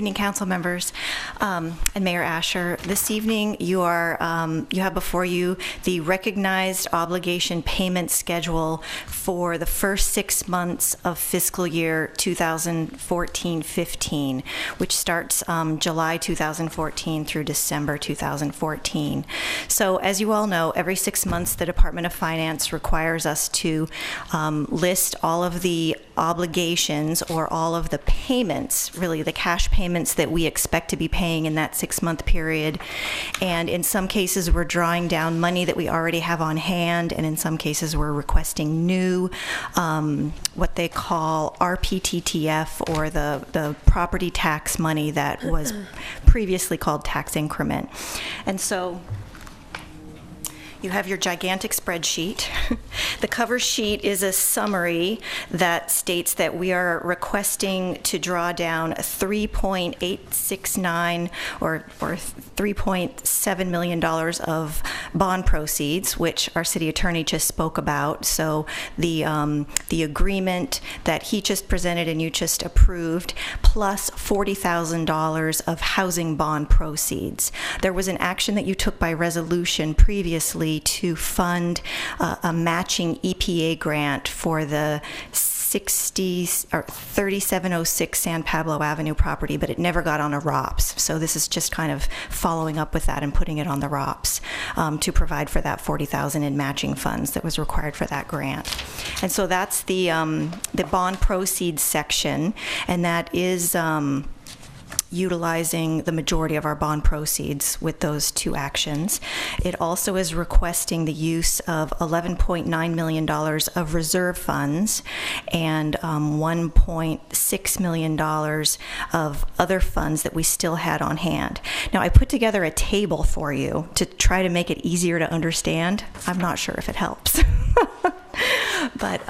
evening, council members and Mayor Asher. This evening, you have before you the recognized obligation payment schedule for the first 6 months of fiscal year 2014-15, which starts July 2014 through December 2014. So, as you all know, every 6 months, the Department of Finance requires us to list all of the obligations or all of the payments, really the cash payments that we expect to be paying in that 6-month period. And in some cases, we're drawing down money that we already have on hand, and in some cases, we're requesting new, what they call RPTTF, or the property tax money that was previously called tax increment. And so you have your gigantic spreadsheet. The cover sheet is a summary that states that we are requesting to draw down $3.869 or $3.7 million of bond proceeds, which our city attorney just spoke about. So the agreement that he just presented and you just approved, plus $40,000 of housing bond proceeds. There was an action that you took by resolution previously to fund a matching EPA grant for the 3706 San Pablo Avenue property, but it never got on a ROPS. So this is just kind of following up with that and putting it on the ROPS to provide for that $40,000 in matching funds that was required for that grant. And so that's the bond proceeds section, and that is utilizing the majority of our bond proceeds with those two actions. It also is requesting the use of $11.9 million of reserve funds and $1.6 million of other funds that we still had on hand. Now, I put together a table for you to try to make it easier to understand. I'm not sure if it helps. But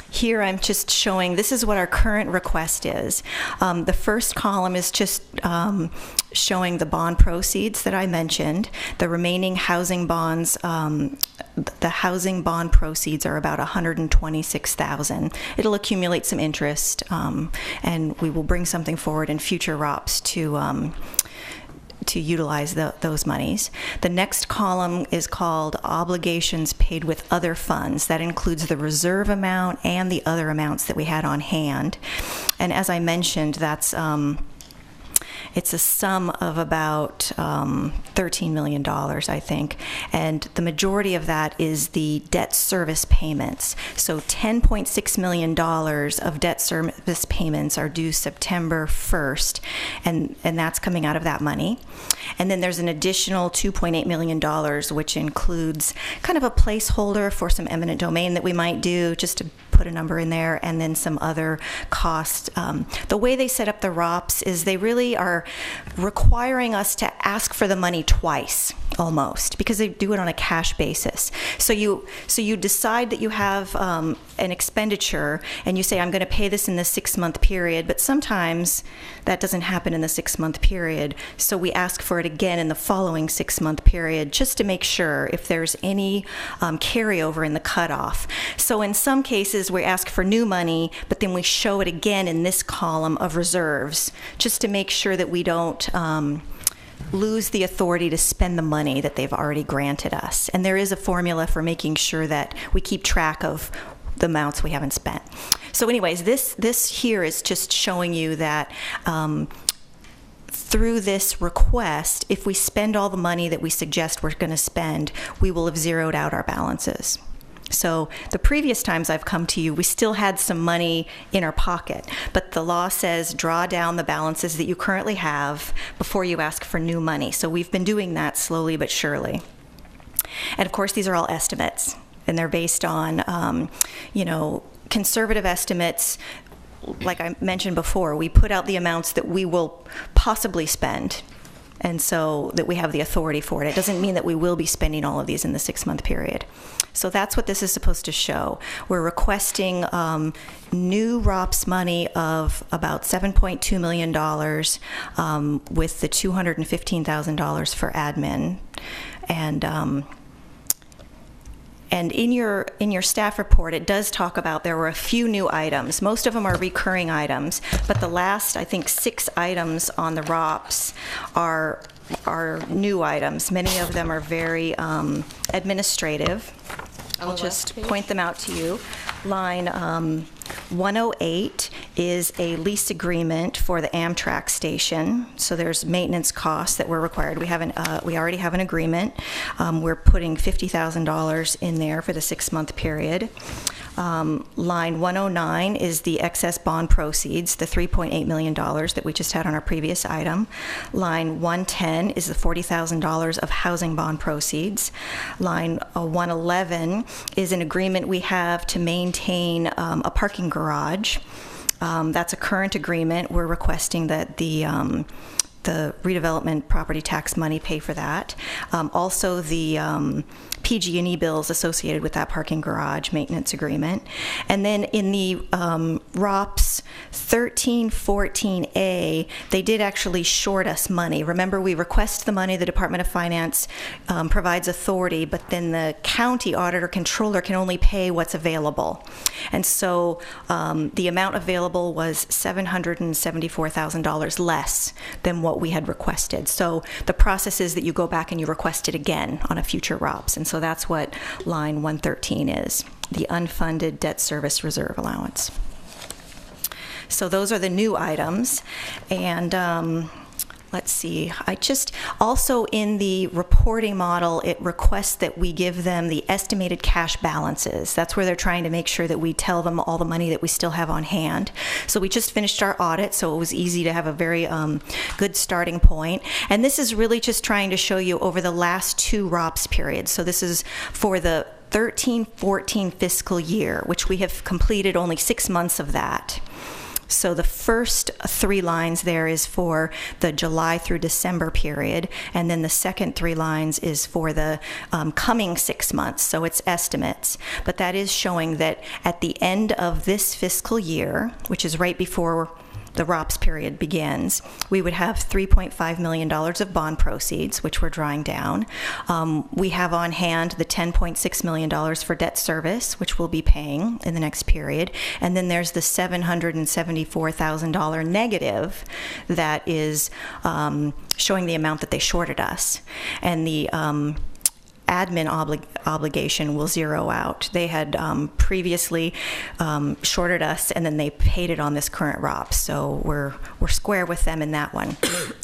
here I'm just showing, this is what our current request is. The first column is just showing the bond proceeds that I mentioned. The remaining housing bonds, the housing bond proceeds are about $126,000. It'll accumulate some interest, and we will bring something forward in future ROPS to utilize those monies. The next column is called obligations paid with other funds. That includes the reserve amount and the other amounts that we had on hand. And as I mentioned, that's it's a sum of about $13 million, I think, and the majority of that is the debt service payments. So $10.6 million of debt service payments are due September 1st, and that's coming out of that money. And then there's an additional $2.8 million, which includes kind of a placeholder for some eminent domain that we might do, just to put a number in there, and then some other costs. The way they set up the ROPS is they really are requiring us to ask for the money twice, almost, because they do it on a cash basis. So you decide that you have an expenditure, and you say, I'm going to pay this in the 6-month period, but sometimes that doesn't happen in the 6-month period. So we ask for it again in the following 6-month period, just to make sure if there's any carryover in the cutoff. So in some cases, we ask for new money, but then we show it again in this column of reserves, just to make sure that we don't lose the authority to spend the money that they've already granted us. And there is a formula for making sure that we keep track of the amounts we haven't spent. So anyways, this here is just showing you that through this request, if we spend all the money that we suggest we're going to spend, we will have zeroed out our balances. So the previous times I've come to you, we still had some money in our pocket, but the law says draw down the balances that you currently have before you ask for new money. So we've been doing that slowly but surely. And of course, these are all estimates, and they're based on, conservative estimates. Like I mentioned before, we put out the amounts that we will possibly spend, and so that we have the authority for it. It doesn't mean that we will be spending all of these in the 6-month period. So that's what this is supposed to show. We're requesting new ROPS money of about $7.2 million with the $215,000 for admin. And in your staff report, it does talk about there were a few new items. Most of them are recurring items, but the last, I think, 6 items on the ROPS are new items. Many of them are very administrative. I'll just point them out to you. Line 108 is a lease agreement for the Amtrak station. So there's maintenance costs that were required. We already have an agreement. We're putting $50,000 in there for the 6-month period. Line 109 is the excess bond proceeds, the $3.8 million that we just had on our previous item. Line 110 is the $40,000 of housing bond proceeds. Line 111 is an agreement we have to maintain a parking garage. That's a current agreement. We're requesting that the redevelopment property tax money pay for that. Also, the PG&E bills associated with that parking garage maintenance agreement. And then in the ROPS 1314A, they did actually short us money. Remember, we request the money, the Department of Finance provides authority, but then the county auditor controller can only pay what's available. And so the amount available was $774,000 less than what we had requested. So the process is that you go back and you request it again on a future ROPS. And so that's what line 113 is, the unfunded debt service reserve allowance. So those are the new items. And let's see, also in the reporting model, it requests that we give them the estimated cash balances. That's where they're trying to make sure that we tell them all the money that we still have on hand. So we just finished our audit, so it was easy to have a very good starting point. And this is really just trying to show you over the last 2 ROPS periods. So this is for the 13-14 fiscal year, which we have completed only 6 months of that. So the first 3 lines there is for the July through December period, and then the second 3 lines is for the coming 6 months, so it's estimates. But that is showing that at the end of this fiscal year, which is right before the ROPS period begins, we would have $3.5 million of bond proceeds, which we're drawing down. We have on hand the $10.6 million for debt service, which we'll be paying in the next period. And then there's the $774,000 negative that is showing the amount that they shorted us. And the admin obligation will zero out. They had previously shorted us, and then they paid it on this current ROPS. So we're square with them in that one.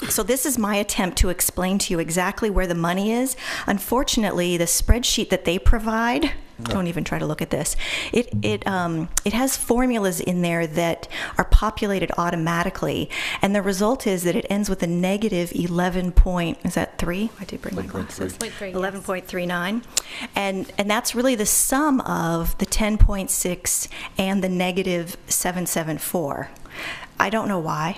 So this is my attempt to explain to you exactly where the money is. Unfortunately, the spreadsheet that they provide, don't even try to look at this. It has formulas in there that are populated automatically, and the result is that it ends with a negative 11 point. Is that 3? I did bring my glasses. 11.39, and that's really the sum of the 10.6 and the negative 774. I don't know why.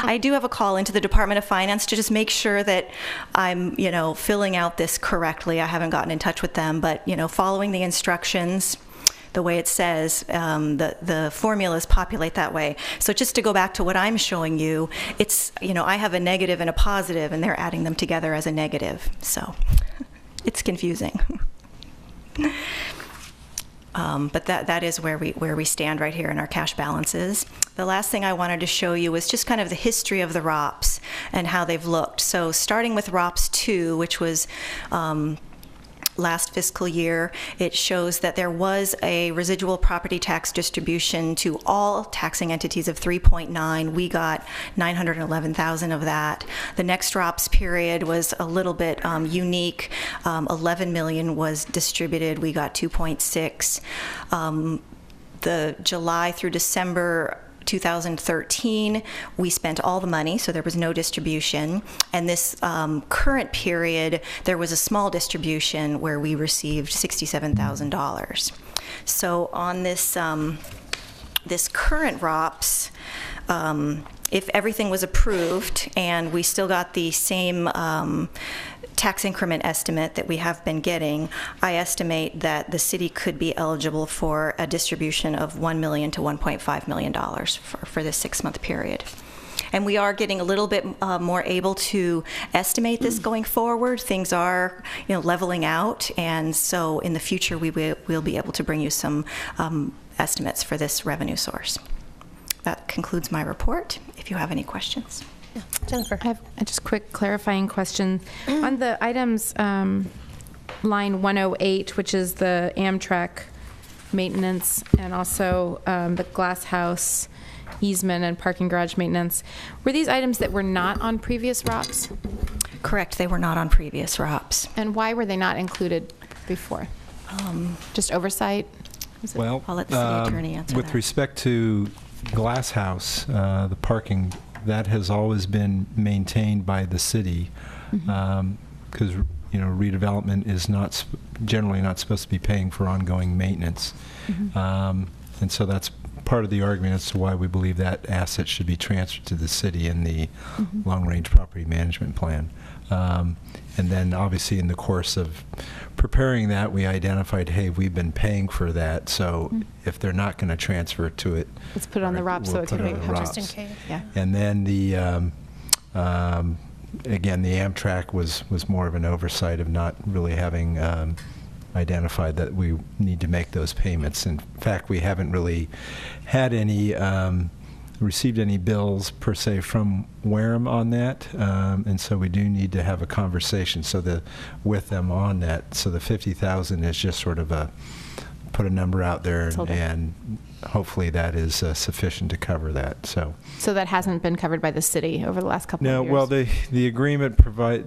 I do have a call into the Department of Finance to just make sure that I'm, filling out this correctly. I haven't gotten in touch with them, but, following the instructions, the way it says, the formulas populate that way. So just to go back to what I'm showing you, it's, I have a negative and a positive, and they're adding them together as a negative. So it's confusing. But that is where we stand right here in our cash balances. The last thing I wanted to show you was just kind of the history of the ROPS and how they've looked. So starting with ROPS 2, which was last fiscal year, it shows that there was a residual property tax distribution to all taxing entities of 3.9. We got 911,000 of that. The next ROPS period was a little bit unique. 11 million was distributed. We got 2.6. The July through December 2013, we spent all the money, so there was no distribution. And this current period, there was a small distribution where we received $67,000. So on this this current ROPS, if everything was approved and we still got the same tax increment estimate that we have been getting, I estimate that the city could be eligible for a distribution of $1 million to $1.5 million for this 6-month period. And we are getting a little bit more able to estimate this going forward. Things are, leveling out, and so in the future we'll be able to bring you some estimates for this revenue source. That concludes my report. If you have any questions. Yeah. Jennifer. I have a just quick clarifying question. On the items, line 108, which is the Amtrak maintenance, and also the glass house easement and parking garage maintenance, were these items that were not on previous ROPS? Correct, they were not on previous ROPS. And why were they not included before? Just oversight? Well, I'll let the city attorney answer with that. respect to Glass House, the parking, that has always been maintained by the city, because redevelopment is generally not supposed to be paying for ongoing maintenance, and so that's part of the argument as to why we believe that asset should be transferred to the city in the long-range property management plan. And then obviously in the course of preparing that, we identified, hey, we've been paying for that, so if they're not going to transfer it to it, Let's put it on the ROPS, so it can be just in case. Yeah. and then the again, the Amtrak was more of an oversight of not really having identified that we need to make those payments. In fact, we haven't really had any received any bills per se from Wareham on that, and so we do need to have a conversation with them on that. So the 50,000 is just sort of put a number out there, and hopefully that is sufficient to cover that. So that hasn't been covered by the city over the last couple of no, years? well, the agreement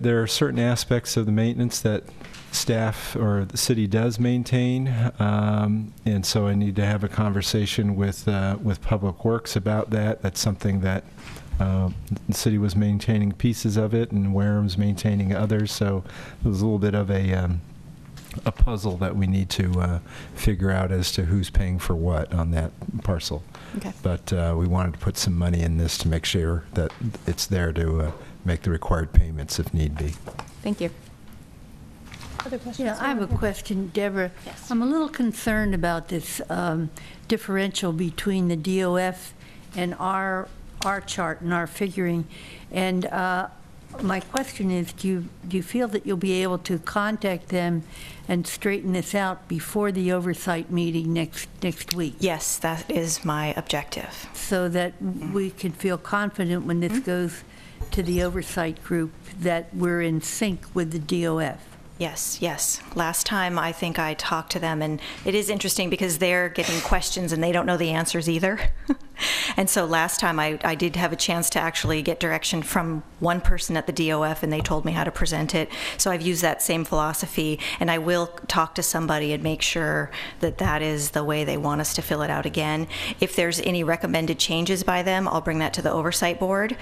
there are certain aspects of the maintenance that staff or the city does maintain, and so I need to have a conversation with Public Works about that. That's something that the city was maintaining pieces of it, and Wareham's maintaining others. So it was a little bit of a puzzle that we need to figure out as to who's paying for what on that parcel. Okay. But we wanted to put some money in this to make sure that it's there to make the required payments if need be. Thank you. Other questions? Yeah, I have a question, Deborah. Yes. I'm a little concerned about this differential between the DOF and our chart and our figuring. And my question is, do you feel that you'll be able to contact them and straighten this out before the oversight meeting next week? Yes, that is my objective. So that we can feel confident when this goes to the oversight group that we're in sync with the DOF? Yes. Last time I think I talked to them, and it is interesting because they're getting questions and they don't know the answers either. And so last time I did have a chance to actually get direction from one person at the DOF, and they told me how to present it. So I've used that same philosophy, and I will talk to somebody and make sure that that is the way they want us to fill it out again. If there's any recommended changes by them, I'll bring that to the oversight board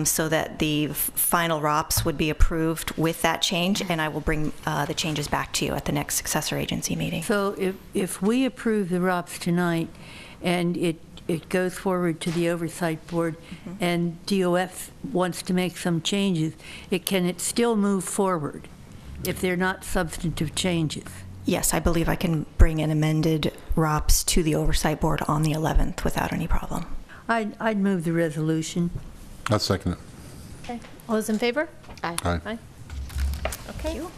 so that the final ROPS would be approved with that change, and I will bring the changes back to you at the next successor agency meeting. So if we approve the ROPS tonight and it goes forward to the oversight board and DOF wants to make some changes, can it still move forward if they're not substantive changes? Yes, I believe I can bring an amended ROPS to the oversight board on the 11th without any problem. I'd move the resolution. I'll second it. Okay. All those in favor? Aye. Aye. Aye. Okay. Thank you.